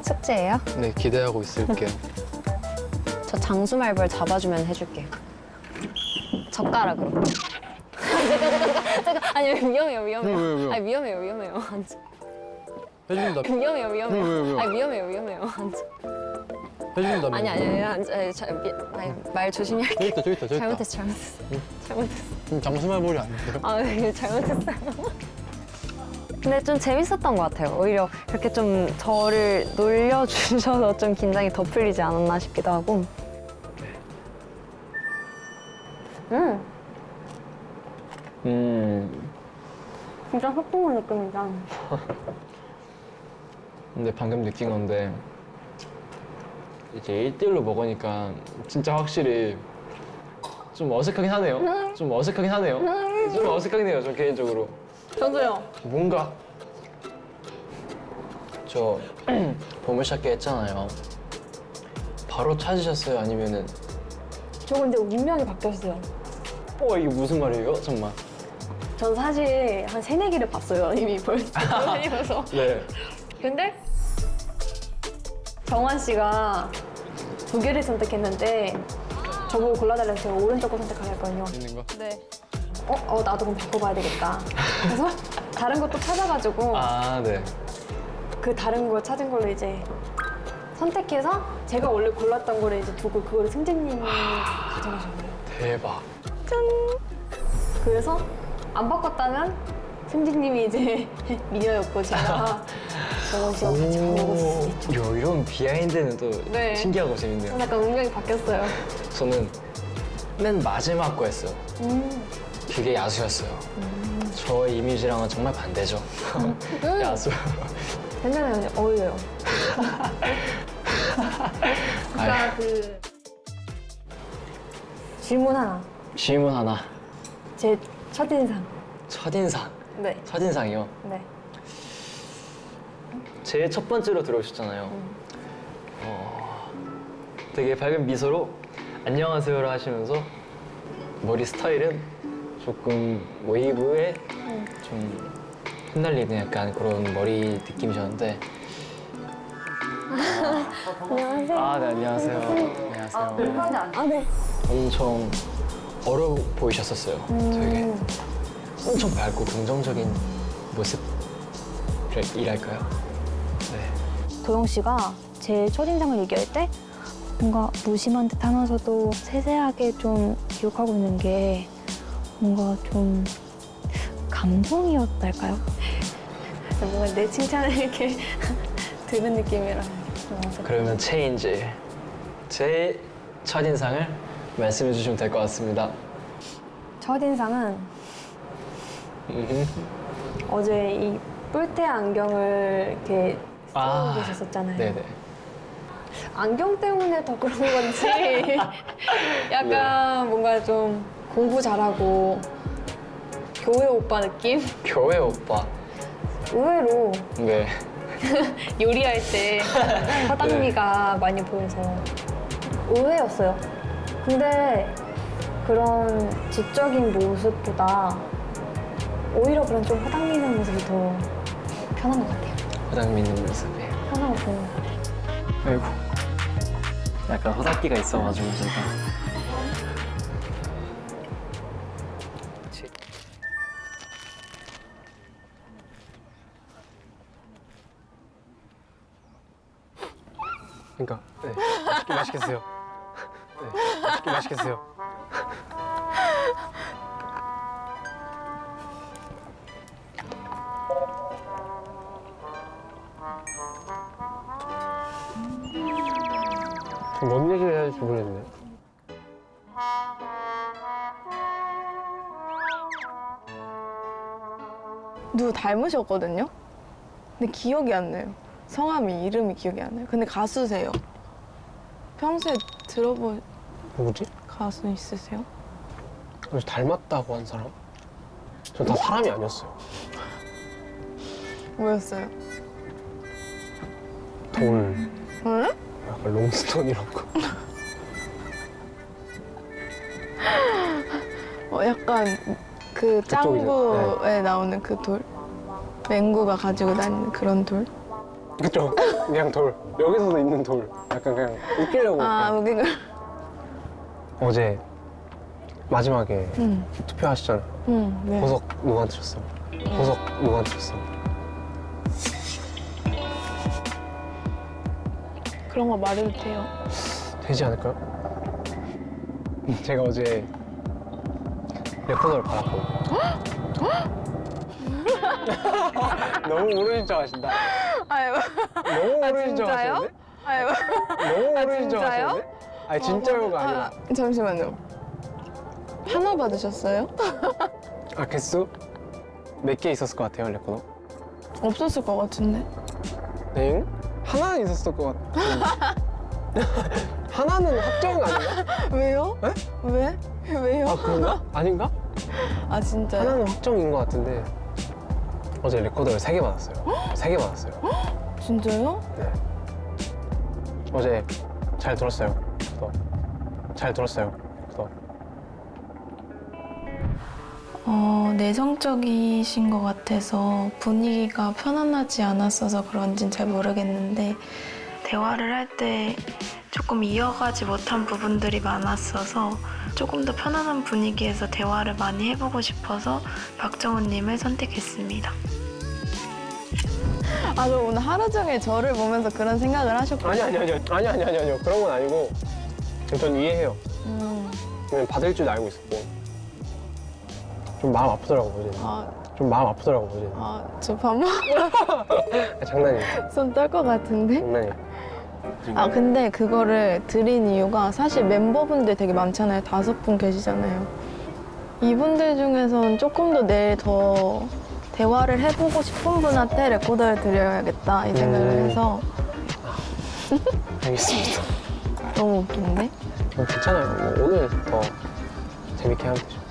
숙제예요? 네, 기대하고 있을게요. 저 장수말벌 잡아주면 해줄게요. 젓가락으로. 잠깐. 아니, 위험해요. 왜요? 아니, 위험해요. 앉아. 해준다. 위험해요. 왜요? 아니, 위험해요. 앉아. 해준다며. 아니, 앉아. 말 조심히 할게요. 저기 있다. 잘못했어. 장수말벌이 아닌데요? 아, 네, 잘못했어요. 근데 좀 재밌었던 것 같아요. 오히려 그렇게 좀 저를 놀려주셔서 좀 긴장이 더 풀리지 않았나 싶기도 하고. 진짜 소풍을 느낍니다. 근데 방금 느낀 건데 이제 1대1로 먹으니까 진짜 확실히 좀 어색하긴 하네요. 좀 어색하긴 하네요. 좀 어색하긴 해요, 저 개인적으로. 저도요. 뭔가 저 보물찾기 했잖아요. 바로 찾으셨어요? 아니면은 저 근데 운명이 바뀌었어요. 이게 무슨 말이에요? 정말. 전 사실 한 3-4개를 봤어요. 이미 벌써 다니면서. 네. 근데 정환 씨가 2개를 선택했는데 저보고 골라달라고 제가 오른쪽 거 선택하라 했거든요. 있는 거? 네. 나도 그럼 바꿔봐야 되겠다. 그래서 다른 것도 찾아가지고 아, 네. 그 다른 거 찾은 걸로 이제 선택해서 제가 원래 골랐던 거를 이제 두고 그거를 승재님이 가져가신 거예요. 대박. 짠! 그래서 안 바꿨다면 승재님이 이제 미녀였고 제가 정원 씨와 같이 밥 먹었을 수 있죠. 야, 이런 비하인드는 또 네. 신기하고 재밌네요. 저는 약간 운명이 바뀌었어요. 저는 맨 마지막 거였어요. 그게 야수였어요. 저의 이미지랑은 정말 반대죠. 야수. 괜찮아요. 어울려요. 아까 그 질문 하나. 질문 하나. 제 첫인상. 첫인상. 네. 첫인상이요. 네. 제일 첫 번째로 들어오셨잖아요. 되게 밝은 미소로 안녕하세요를 하시면서 머리 스타일은 조금 웨이브에 좀 흩날리는 약간 그런 머리 느낌이셨는데 안녕하세요. 아, 네, 안녕하세요. 안녕하세요. 네. 엄청 어려 보이셨었어요. 되게 엄청 밝고 긍정적인 모습이랄까요? 네. 도영 씨가 제 첫인상을 얘기할 때 뭔가 무심한 듯 하면서도 세세하게 좀 기억하고 있는 게 뭔가 좀 감동이었달까요? 뭔가 내 칭찬을 이렇게 들은 느낌이라 좀 어색해요. 그러면 체인지 제 첫인상을 말씀해 주시면 될 것 같습니다. 첫인상은 어제 이 뿔테 안경을 이렇게 쓰고 계셨었잖아요. 네네. 안경 때문에 더 그런 건지 약간 뭔가 좀 공부 잘하고 교회 오빠 느낌? 교회 오빠. 의외로 네. 요리할 때 화장미가 많이 보여서 의외였어요. 근데 그런 지적인 모습보다 오히려 그런 좀 화장 미는 모습이 더 편한 것 같아요. 화장 미는 모습이. 편하고 좋은 것 같아요. 아이고. 약간 허당기가 있어가지고 제가. 그러니까 네, 맛있게 드세요. 네, 맛있게 드세요. 뭔 얘기를 해야 될지 모르겠네. 누구 닮으셨거든요? 근데 기억이 안 나요. 성함이, 이름이 기억이 안 나요. 근데 가수세요. 평소에 들어본 누구지? 가수 있으세요? 혹시 닮았다고 한 사람? 전 다 사람이 아니었어요. 뭐였어요? 돌, 응? 약간 롱스톤 이런 거. 약간 그 그쪽이죠. 짱구에 나오는 그 돌? 맹구가 가지고 다니는 그런 돌? 그쵸? 그냥 돌. 여기서도 있는 돌. 약간 그냥 웃기려고. 아, 그냥. 웃긴 걸. 어제 마지막에 응. 투표하시잖아요. 응, 네. 보석 누구한테 줬어? 보석 누구한테 줬어? 그런 거 말해도 돼요. 되지 않을까요? 제가 어제 레코더를 받았거든요. 너무 모르는 척 하신다. 아이고. 너무 모르는 척 진짜요? 하시는데? 아이고. 너무 모르는 척 진짜요? 하시는데? 아니 진짜요가 아니라. 잠시만요. 하나 받으셨어요? 아 개수? 몇 개 있었을 것 같아요 레코더? 없었을 것 같은데. 네? 하나는 있었을 것 같은데. 하나는 확정 아닌가? 왜요? 에? 왜? 왜요? 아 그런가? 아닌가? 아 진짜요? 하나는 확정인 것 같은데 어제 레코더를 3개 받았어요. 3개 받았어요. 진짜요? 네. 어제 잘 들었어요. 그래서 잘 들었어요. 그래서 내성적이신 것 같아서 분위기가 편안하지 않았어서 그런진 잘 모르겠는데 대화를 할 때 조금 이어가지 못한 부분들이 많았어서 조금 더 편안한 분위기에서 대화를 많이 해보고 싶어서 박정훈님을 선택했습니다. 아, 저 오늘 하루 종일 저를 보면서 그런 생각을 하셨군요. 아니요. 그런 건 아니고 전 이해해요. 왜냐면 받을 줄 알고 있었고 좀 마음 아프더라고 어제. 좀 마음 아프더라고 어제. 저 밥 먹고 장난이에요. 손 떨 것 같은데? 장난이에요. 근데 그거를 드린 이유가 사실 멤버분들 되게 많잖아요. 5분 계시잖아요. 이분들 중에선 조금 더 내일 더 대화를 해보고 싶은 분한테 레코더를 드려야겠다 이 생각을 해서 알겠습니다. 너무 웃긴데? 괜찮아요. 뭐 오늘 더 재밌게 하면 되죠.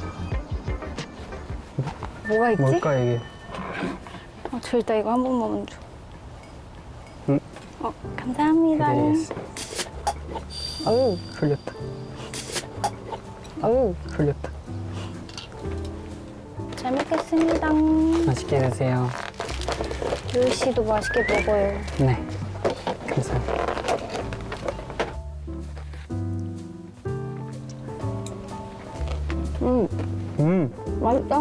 뭐가 있지? 뭘까 이게? 저 일단 이거 한 번만 먼저. 응? 감사합니다. 어우, 흘렸다. 어우, 흘렸다. 잘 먹겠습니다. 맛있게 드세요. 유희 씨도 맛있게 먹어요. 네. 감사합니다. 맛있다.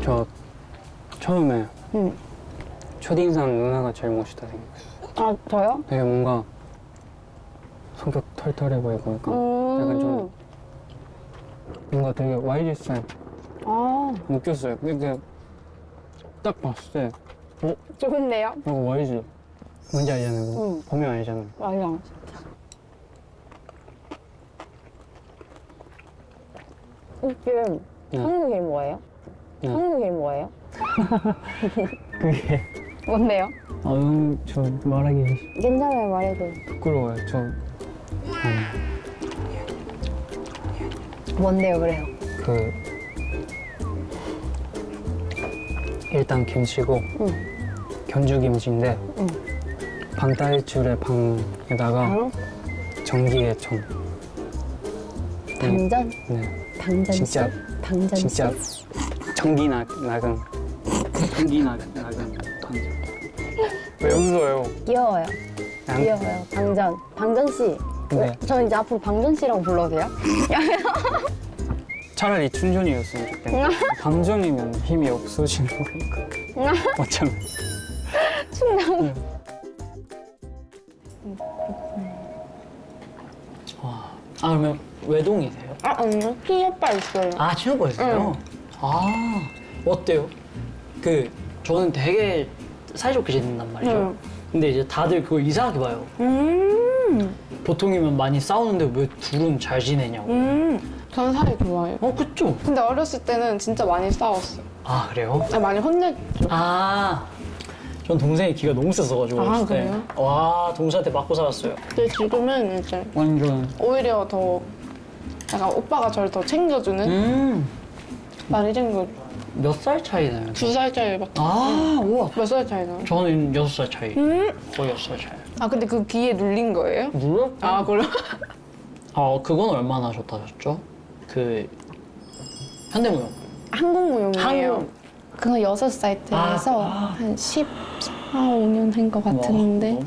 저 처음에 첫인상 누나가 제일 멋있다 생각했어요. 아, 저요? 되게 뭔가 성격 털털해 보이고 약간 좀 뭔가 되게 YG 스타일 느꼈어요. 근데 딱 봤을 때 좋은데요? 이거 YG 뭔지 알잖아요. 보면 알잖아요. 맞아. 이게 한국 이름 뭐예요? 네. 한국 이름 뭐예요? 그게 뭔데요? 저 말하기 괜찮아요, 말해도. 부끄러워요. 뭔데요, 그래요? 일단 김치고 견주김치인데 방탈출의 방에다가 전기의 정. 당전? 네. 당전 진짜 당전 진짜 전기 나간 당전. 왜 웃어요? 귀여워요. 귀여워요. 당전. 당전 씨. 네. 저는 이제 앞으로 방전 씨라고 불러도 돼요? 차라리 춘전이었으면 좋겠네. 방전이면 힘이 없어지는 거니까. 어쩌면. 충전. 와. 그러면 외동이세요? 친오빠 있어요. 친오빠 있어요? 어때요? 저는 되게 사이좋게 지낸단 말이죠. 근데 이제 다들 그걸 이상하게 봐요. 보통이면 많이 싸우는데 왜 둘은 잘 지내냐고. 전 사이 좋아해요. 그쵸? 근데 어렸을 때는 진짜 많이 싸웠어요. 그래요? 많이 혼냈죠. 전 동생이 기가 너무 셌어가지고 어렸을 때. 그래요? 와, 동생한테 맞고 살았어요. 근데 지금은 이제 완전. 오히려 더 약간 오빠가 저를 더 챙겨주는? 많이 챙겨줘. 몇 살 차이 나요? 2살 차이밖에. 우와. 몇 살 차이 나요? 저는 6살 차이. 거의 6살 차이. 근데 그 귀에 눌린 거예요? 눌렀죠? 그럼? 그건 얼마나 하셨다 하셨죠? 현대무용. 한국무용이에요. 그거 6살 때에서 한 14, 15년 된 것 같은데.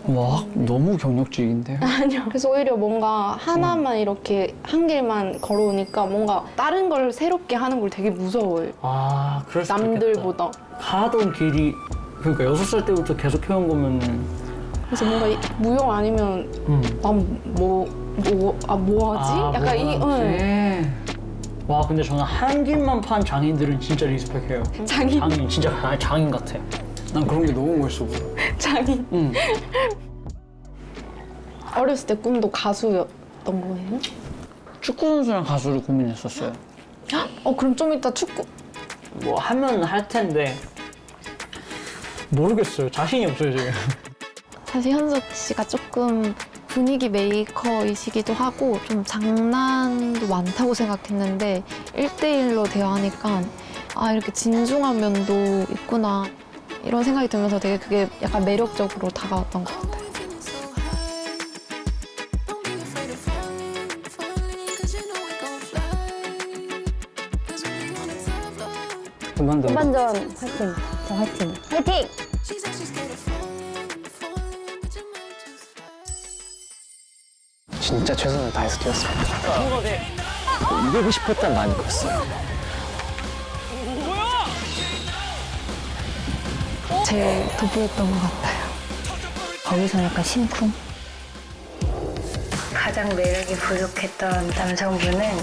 와, 너무 경력직인데요? 아니요. 그래서 오히려 뭔가 하나만 이렇게 한 길만 걸어오니까 뭔가 다른 걸 새롭게 하는 걸 되게 무서워해요. 그럴 수도 남들보다. 있겠다. 가던 길이, 그러니까 6살 때부터 계속 해온 거면. 그래서 뭔가 무용 아니면 난 뭐 하지? 약간 와, 근데 저는 한 길만 판 장인들은 진짜 리스펙해요. 장인 진짜 장인 같아. 난 그런 게 너무 멋있어 보여. 장인. 어렸을 때 꿈도 가수였던 거예요? 축구 선수랑 가수를 고민했었어요. 그럼 좀 이따 축구. 뭐 하면 할 텐데 모르겠어요. 자신이 없어요 지금. 사실 현석 씨가 조금 분위기 메이커이시기도 하고 좀 장난도 많다고 생각했는데 1대1로 대화하니까 아 이렇게 진중한 면도 있구나 이런 생각이 들면서 되게 그게 약간 매력적으로 다가왔던 것 같아요. 후반전 화이팅! 자 화이팅! 화이팅! 진짜 최선을 다해서 뛰었습니다. 이기고 싶었던 마음이 컸어요. 제일 돋보였던 것 같아요. 거기서 약간 심쿵? 가장 매력이 부족했던 남성분은